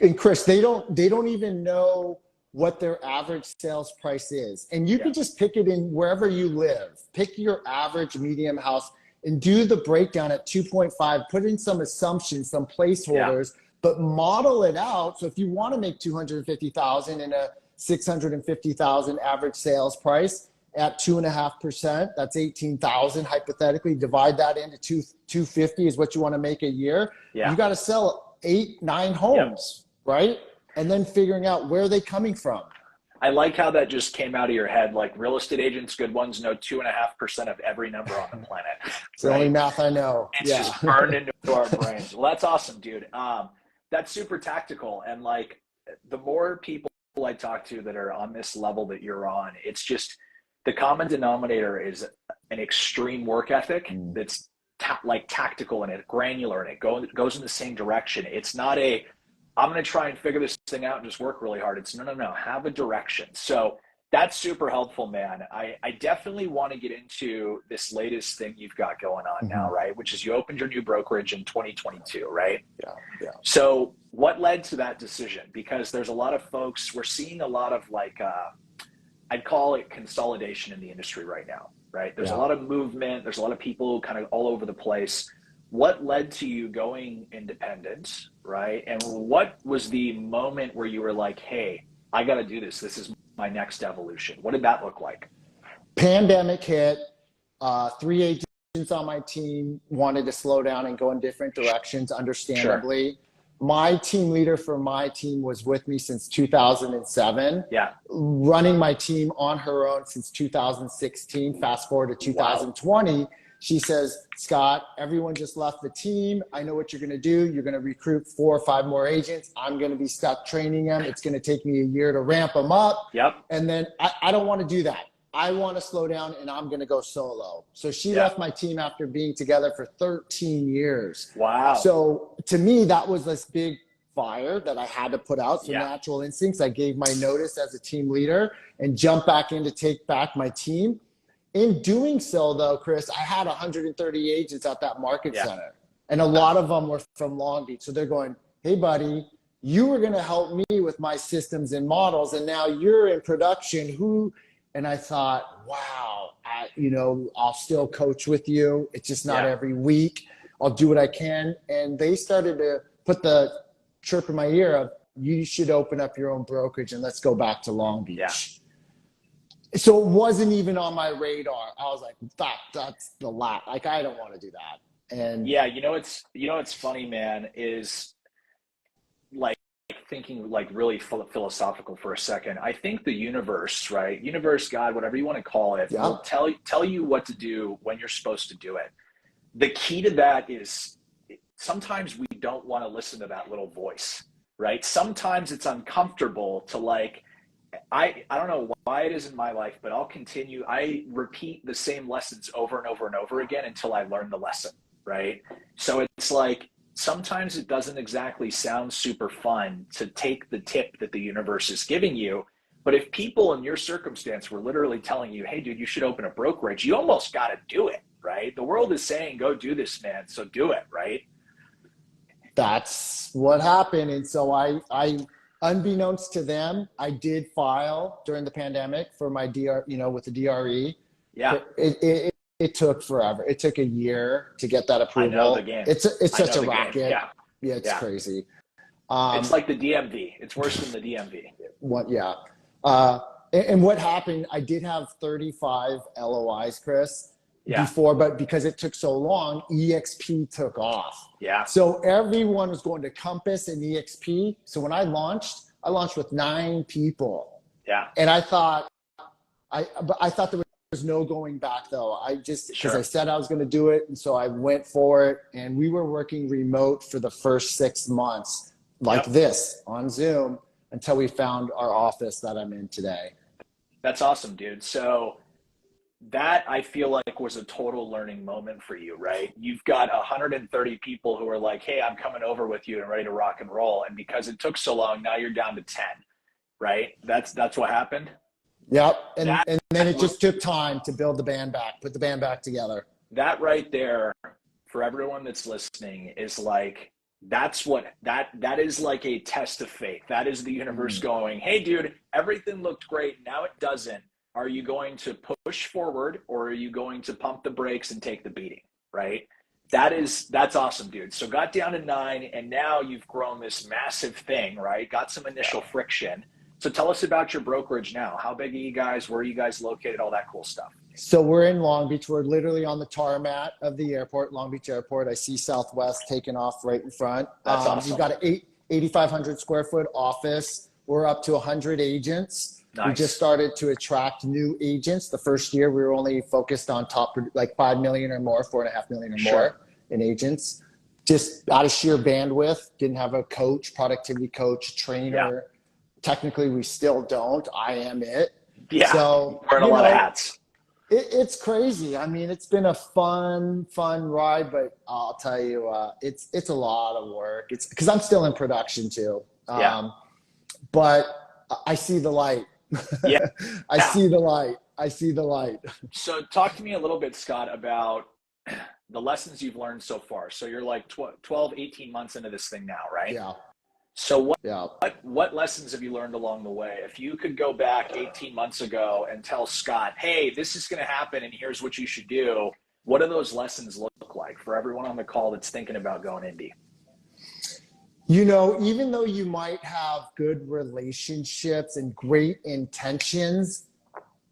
And Chris, they don't even know what their average sales price is. And you can just pick it in wherever you live. Pick your average medium house and do the breakdown at 2.5, put in some assumptions, some placeholders, but model it out. So if you want to make 250,000 in a 650,000 average sales price at 2.5%, that's 18,000 hypothetically. Divide that into 250 is what you want to make a year. You got to sell 8-9 homes, right? And then figuring out where are they coming from. I like how that just came out of your head. Like, real estate agents, good ones, know 2.5% of every number on the planet. It's the only math I know. It's just burned into our brains. Well, that's awesome, dude. That's super tactical. And like, the more people I talk to that are on this level that you're on, it's just the common denominator is an extreme work ethic that's like tactical and granular, and it goes in the same direction. It's not I'm going to try and figure this thing out and just work really hard. It's no, have a direction. So that's super helpful, man. I definitely want to get into this latest thing you've got going on now, right? Which is you opened your new brokerage in 2022, right? Yeah. So what led to that decision? Because there's a lot of folks, we're seeing a lot of like, I'd call it consolidation in the industry right now, right? There's a lot of movement. There's a lot of people kind of all over the place. What led to you going independent, right? And what was the moment where you were like, hey, I got to do this. This is my next evolution. What did that look like? Pandemic hit. 3 agents on my team wanted to slow down and go in different directions, understandably. Sure. My team leader for my team was with me since 2007. Running my team on her own since 2016. Fast forward to 2020. She says, Scott, everyone just left the team. I know what you're going to do. You're going to recruit 4 or 5 more agents. I'm going to be stuck training them. It's going to take me a year to ramp them up. And then I don't want to do that. I want to slow down and I'm going to go solo. So she left my team after being together for 13 years. Wow. So to me, that was this big fire that I had to put out. So natural instincts, I gave my notice as a team leader and jumped back in to take back my team. In doing so, though, Chris, I had 130 agents at that market center, and a lot of them were from Long Beach. So they're going, hey, buddy, you were going to help me with my systems and models, and now you're in production. And I thought, wow, I'll still coach with you. It's just not every week. I'll do what I can. And they started to put the chirp in my ear of, you should open up your own brokerage and let's go back to Long Beach. So it wasn't even on my radar. I was like, that's the lot. Like, I don't want to do that. And it's funny, man, is like thinking like really philosophical for a second. I think the universe, right? Universe, God, whatever you want to call it, will tell you what to do when you're supposed to do it. The key to that is sometimes we don't want to listen to that little voice, right? Sometimes it's uncomfortable to like, I don't know why it is in my life, but I'll continue. I repeat the same lessons over and over and over again until I learn the lesson, right? So it's like, sometimes it doesn't exactly sound super fun to take the tip that the universe is giving you. But if people in your circumstance were literally telling you, hey, dude, you should open a brokerage, you almost got to do it, right? The world is saying, go do this, man. So do it, right? That's what happened. And so I unbeknownst to them, I did file during the pandemic for my with the DRE. It took forever. It took a year to get that approval. I know the game. It's such a racket. It's crazy. It's like the DMV. It's worse than the DMV. And what happened, I did have 35 LOIs, Chris. before, but because it took so long, EXP took off. Yeah. So everyone was going to Compass and EXP. So when I launched with 9 people. Yeah. And I thought there was no going back though. Because I said I was going to do it. And so I went for it, and we were working remote for the first 6 months like this on Zoom until we found our office that I'm in today. That's awesome, dude. So that, I feel like, was a total learning moment for you, right? You've got 130 people who are like, hey, I'm coming over with you and ready to rock and roll. And because it took so long, now you're down to 10, right? That's what happened? Yep. And then it just took time to build the band back, put the band back together. That right there, for everyone that's listening, is like, that is like a test of faith. That is the universe going, hey, dude, everything looked great. Now it doesn't. Are you going to push forward, or are you going to pump the brakes and take the beating, right? That's awesome, dude. So got down to 9, and now you've grown this massive thing, right? Got some initial friction. So tell us about your brokerage now. How big are you guys? Where are you guys located? All that cool stuff. So we're in Long Beach. We're literally on the tarmac of the airport, Long Beach Airport. I see Southwest taking off right in front. That's awesome. We've got an 8,500 square foot office. We're up to 100 agents. Nice. We just started to attract new agents. The first year we were only focused on top, like 5 million or more, 4.5 million or more in agents. Just out of sheer bandwidth, didn't have a coach, productivity coach, trainer. Yeah. Technically, we still don't. I am it. Yeah, so, wearing a lot of hats. It's crazy. I mean, it's been a fun ride, but I'll tell you, it's a lot of work. It's because I'm still in production too. But I see the light. Yeah. I see the light. So talk to me a little bit, Scott, about the lessons you've learned so far. So you're like 12, 18 months into this thing now, right? Yeah. So what lessons have you learned along the way? If you could go back 18 months ago and tell Scott, hey, this is going to happen and here's what you should do, what do those lessons look like for everyone on the call that's thinking about going indie? You know, even though you might have good relationships and great intentions,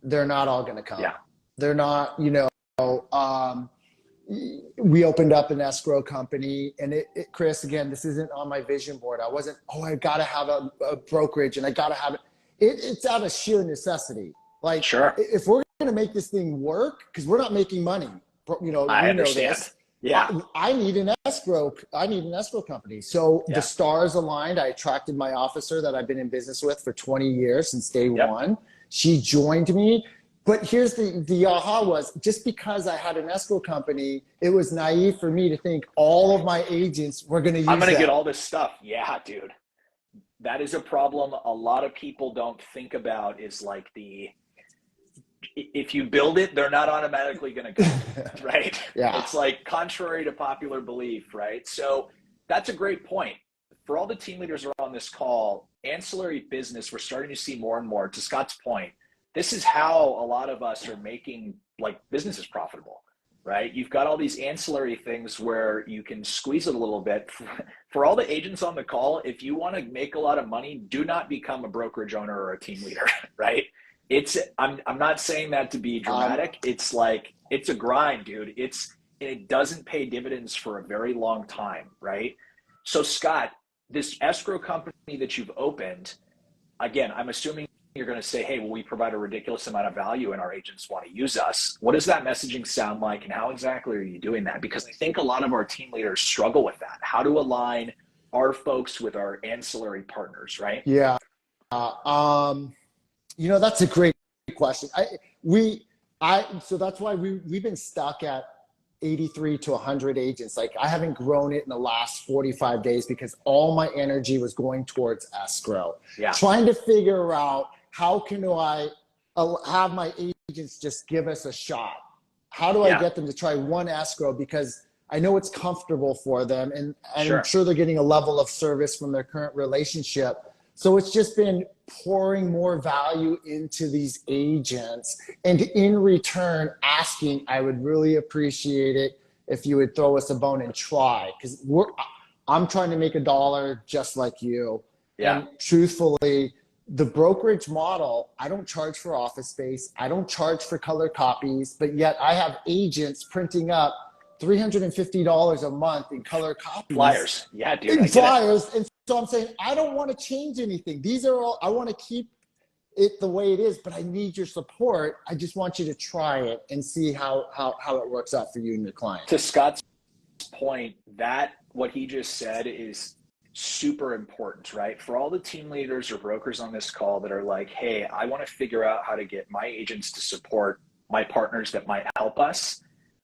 they're not all going to come. Yeah. They're not, we opened up an escrow company, and Chris, again, this isn't on my vision board. I wasn't, I got to have a brokerage and I got to have it. It's out of sheer necessity. Like, if we're going to make this thing work, because we're not making money, I understand. This, yeah. I need an escrow company. So the stars aligned. I attracted my officer that I've been in business with for 20 years since day one. She joined me. But here's the aha was, just because I had an escrow company, it was naive for me to think all of my agents were going to use I'm going to get all this stuff. Yeah, dude. That is a problem a lot of people don't think about, is like if you build it, they're not automatically going to go, right? Yeah. It's like contrary to popular belief, right? So that's a great point. For all the team leaders who are on this call, ancillary business, we're starting to see more and more. To Scott's point, this is how a lot of us are making like businesses profitable, right? You've got all these ancillary things where you can squeeze it a little bit. For all the agents on the call, if you want to make a lot of money, do not become a brokerage owner or a team leader, right? I'm not saying that to be dramatic. It's like, it's a grind, dude. It doesn't pay dividends for a very long time, right? So Scott, this escrow company that you've opened, again, I'm assuming you're going to say, hey, well, we provide a ridiculous amount of value and our agents want to use us. What does that messaging sound like, and how exactly are you doing that? Because I think a lot of our team leaders struggle with that. How to align our folks with our ancillary partners, right? Yeah. That's a great question. So that's why we've been stuck at 83 to 100 agents. Like, I haven't grown it in the last 45 days because all my energy was going towards escrow. Yeah. Trying to figure out, how can I have my agents just give us a shot? How do I get them to try one escrow? Because I know it's comfortable for them, and I'm sure they're getting a level of service from their current relationship. So it's just been pouring more value into these agents, and in return asking, I would really appreciate it if you would throw us a bone and try, because I'm trying to make $1 just like you. Yeah. And truthfully, the brokerage model, I don't charge for office space. I don't charge for color copies, but yet I have agents printing up $350 a month in color copies. Flyers. Yeah, dude. In flyers. And so I'm saying, I don't want to change anything. These are all, I want to keep it the way it is, but I need your support. I just want you to try it and see how it works out for you and your client. To Scott's point, that what he just said is super important, right? For all the team leaders or brokers on this call that are like, hey, I want to figure out how to get my agents to support my partners that might help us.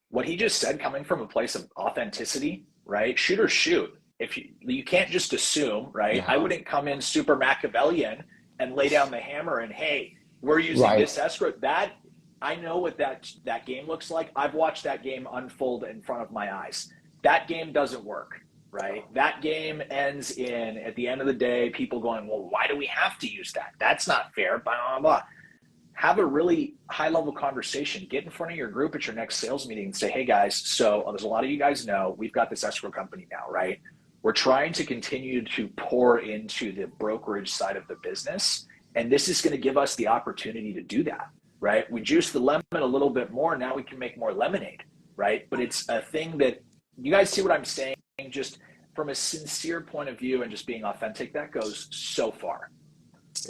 What he just said, coming from a place of authenticity, right? Shoot or shoot. If you can't just assume, right? Yeah. I wouldn't come in super Machiavellian and lay down the hammer and, hey, we're using this escrow. That, I know what that game looks like. I've watched that game unfold in front of my eyes. That game doesn't work. Right? That game ends in, at the end of the day, people going, well, why do we have to use that? That's not fair, blah, blah, blah. Have a really high-level conversation. Get in front of your group at your next sales meeting and say, hey, guys, so as a lot of you guys know, we've got this escrow company now, right? We're trying to continue to pour into the brokerage side of the business, and this is going to give us the opportunity to do that, right? We juice the lemon a little bit more, now we can make more lemonade, right? But it's a thing that, you guys see what I'm saying? Just from a sincere point of view and just being authentic, that goes so far.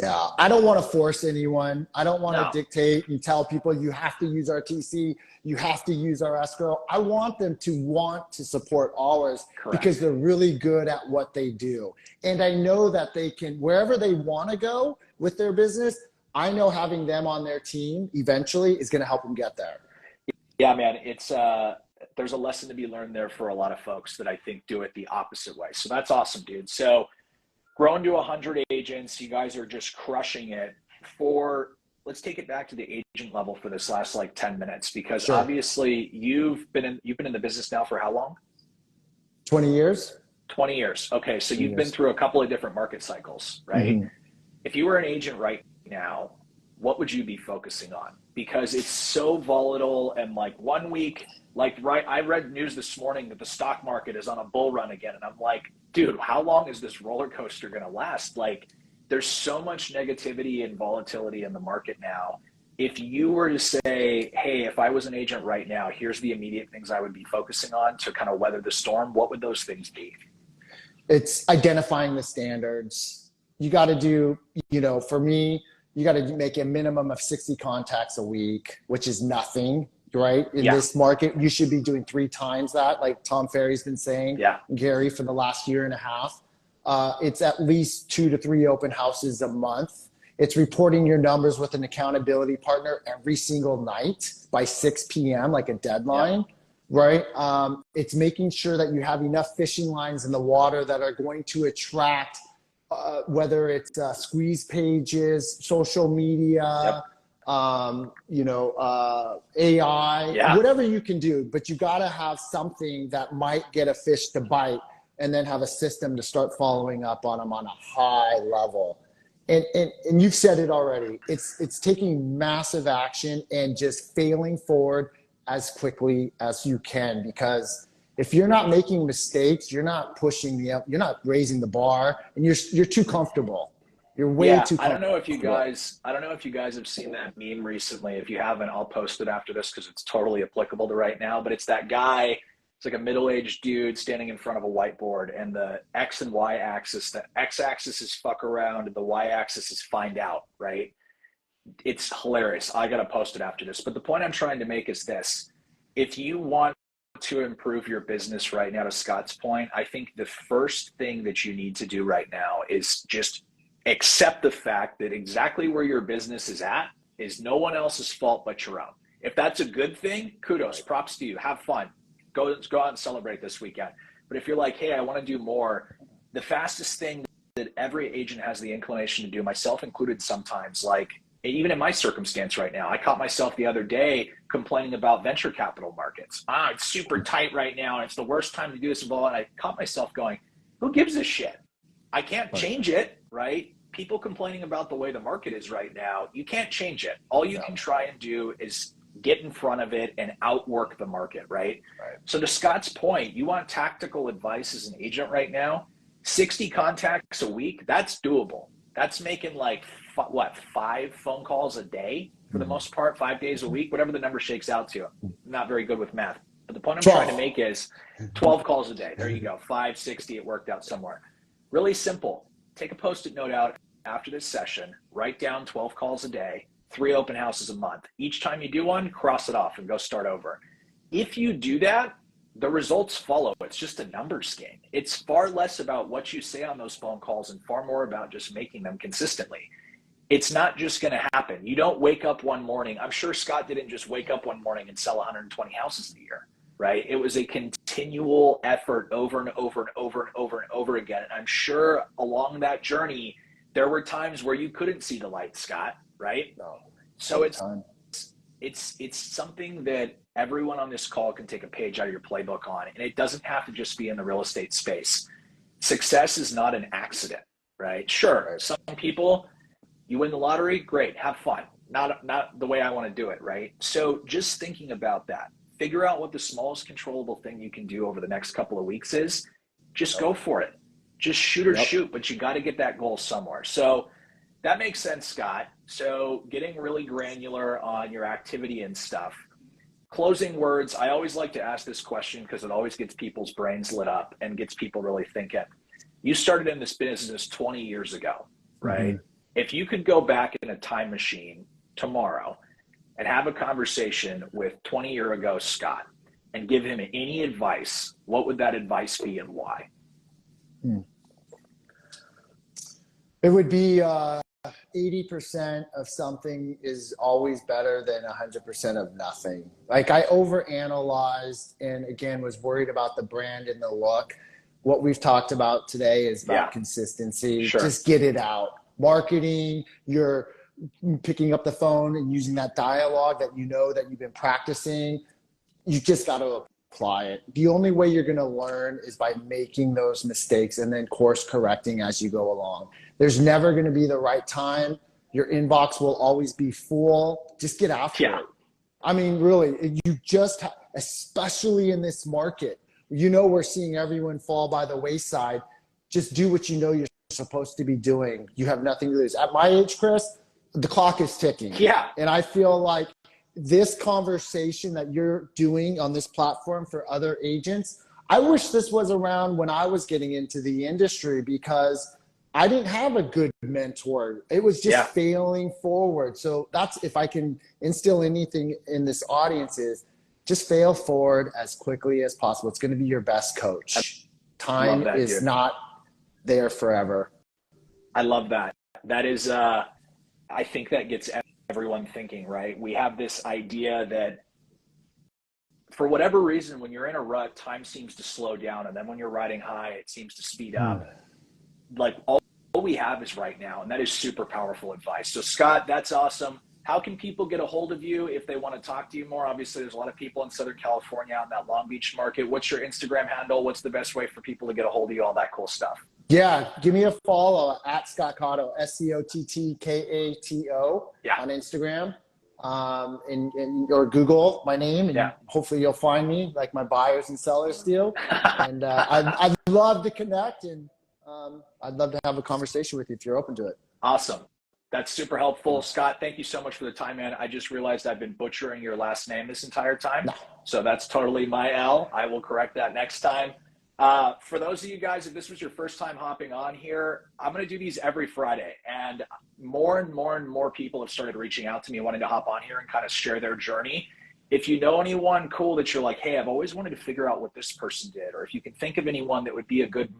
Yeah. I don't want to force anyone. I don't want to dictate and tell people you have to use our TC, you have to use our escrow. I want them to want to support ours. Correct. Because they're really good at what they do. And I know that they can, wherever they want to go with their business, I know having them on their team eventually is going to help them get there. Yeah, man. It's, there's a lesson to be learned there for a lot of folks that I think do it the opposite way. So that's awesome, dude. So growing to 100 agents, you guys are just crushing it. Let's take it back to the agent level for this last like 10 minutes, because obviously you've been in the business now for how long? 20 years. 20 years. Okay. So you've been through a couple of different market cycles, right? Mm-hmm. If you were an agent right now, what would you be focusing on? Because it's so volatile, and like 1 week, I read news this morning that the stock market is on a bull run again. And I'm like, dude, how long is this roller coaster going to last? Like, there's so much negativity and volatility in the market now. If you were to say, hey, if I was an agent right now, here's the immediate things I would be focusing on to kind of weather the storm, what would those things be? It's identifying the standards. You got to do, for me, you got to make a minimum of 60 contacts a week, which is nothing, right? In this market, you should be doing 3 times that, like Tom Ferry's been saying, Gary, for the last year and a half. It's at least 2 to 3 open houses a month. It's reporting your numbers with an accountability partner every single night by 6 p.m., like a deadline, right? It's making sure that you have enough fishing lines in the water that are going to attract whether it's squeeze pages, social media, AI, whatever you can do, but you got to have something that might get a fish to bite, and then have a system to start following up on them on a high level. And you've said it already. It's taking massive action and just failing forward as quickly as you can, because if you're not making mistakes, you're not pushing you're not raising the bar, and you're too comfortable. You're way too comfortable. I don't know if you guys have seen that meme recently. If you haven't, I'll post it after this because it's totally applicable to right now. But it's that guy, it's like a middle-aged dude standing in front of a whiteboard, and the X and Y axis, the X axis is fuck around and the Y axis is find out, right? It's hilarious. I got to post it after this. But the point I'm trying to make is this. If you want to improve your business right now, to Scott's point, I think the first thing that you need to do right now is just accept the fact that exactly where your business is at is no one else's fault but your own. If that's a good thing, kudos, props to you. Have fun. Go out and celebrate this weekend. But if you're like, hey, I want to do more, the fastest thing that every agent has the inclination to do, myself included sometimes, like even in my circumstance right now, I caught myself the other day complaining about venture capital markets. It's super tight right now, and it's the worst time to do this. And I caught myself going, who gives a shit? I can't change it, right? People complaining about the way the market is right now, you can't change it. All you can try and do is get in front of it and outwork the market, right? So to Scott's point, you want tactical advice as an agent right now, 60 contacts a week, that's doable. That's making like 5 phone calls a day for the most part, 5 days a week, whatever the number shakes out to. I'm not very good with math. But the point I'm trying to make is 12 calls a day. There you go. 560, it worked out somewhere. Really simple. Take a Post-it note out after this session. Write down 12 calls a day, 3 open houses a month. Each time you do one, cross it off and go start over. If you do that, the results follow. It's just a numbers game. It's far less about what you say on those phone calls and far more about just making them consistently. It's not just going to happen. You don't wake up one morning. I'm sure Scott didn't just wake up one morning and sell 120 houses in a year, right? It was a continual effort over and over and over and over and over again. And I'm sure along that journey, there were times where you couldn't see the light, Scott, right? No. So it's something that everyone on this call can take a page out of your playbook on. And it doesn't have to just be in the real estate space. Success is not an accident, right? Sure, some people, you win the lottery, great, have fun. Not the way I want to do it, right? So just thinking about that, figure out what the smallest controllable thing you can do over the next couple of weeks is. Just go for it. Just shoot or shoot, but you got to get that goal somewhere. So that makes sense, Scott. So getting really granular on your activity and stuff. Closing words, I always like to ask this question because it always gets people's brains lit up and gets people really thinking. You started in this business 20 years ago, right? Mm-hmm. If you could go back in a time machine tomorrow and have a conversation with 20-year ago Scott and give him any advice, what would that advice be and why? It would be 80% of something is always better than 100% of nothing. Like I overanalyzed and again was worried about the brand and the look. What we've talked about today is about consistency. Sure. Just get it out. Marketing, you're picking up the phone and using that dialogue that you know that you've been practicing. You just got to apply it. The only way you're going to learn is by making those mistakes and then course correcting as you go along. There's never going to be the right time. Your inbox will always be full. Just get after it. I mean, really, you just, especially in this market, you know, we're seeing everyone fall by the wayside. Just do what you know you're supposed to be doing. You have nothing to lose. At my age, Chris, the clock is ticking. Yeah. And I feel like this conversation that you're doing on this platform for other agents, I wish this was around when I was getting into the industry because I didn't have a good mentor. It was just failing forward. So that's, if I can instill anything in this audience, is just fail forward as quickly as possible. It's going to be your best coach. Time is not there forever. I love that. That is, I think that gets everyone thinking, right? We have this idea that for whatever reason, when you're in a rut, time seems to slow down. And then when you're riding high, it seems to speed up. Like all we have is right now. And that is super powerful advice. So Scott, that's awesome. How can people get a hold of you if they want to talk to you more? Obviously, there's a lot of people in Southern California out in that Long Beach market. What's your Instagram handle? What's the best way for people to get a hold of you? All that cool stuff. Yeah, give me a follow at Scott Cato, SCOTTKATO on Instagram, or Google my name, and hopefully you'll find me like my buyers and sellers do. And I'd love to connect, and I'd love to have a conversation with you if you're open to it. Awesome. That's super helpful. Scott, thank you so much for the time, man. I just realized I've been butchering your last name this entire time. No. So that's totally my L. I will correct that next time. For those of you guys, if this was your first time hopping on here, I'm going to do these every Friday. And more and more people have started reaching out to me wanting to hop on here and kind of share their journey. If you know anyone cool that you're like, hey, I've always wanted to figure out what this person did, or if you can think of anyone that would be a good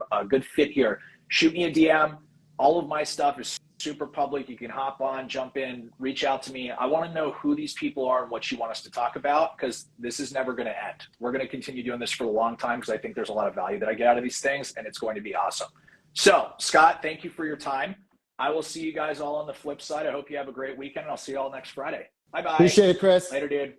fit here, shoot me a DM. All of my stuff is super public. You can hop on, jump in, reach out to me. I want to know who these people are and what you want us to talk about, because this is never going to end. We're going to continue doing this for a long time because I think there's a lot of value that I get out of these things, and it's going to be awesome. So, Scott, thank you for your time. I will see you guys all on the flip side. I hope you have a great weekend, and I'll see you all next Friday. Bye-bye. Appreciate it, Chris. Later, dude.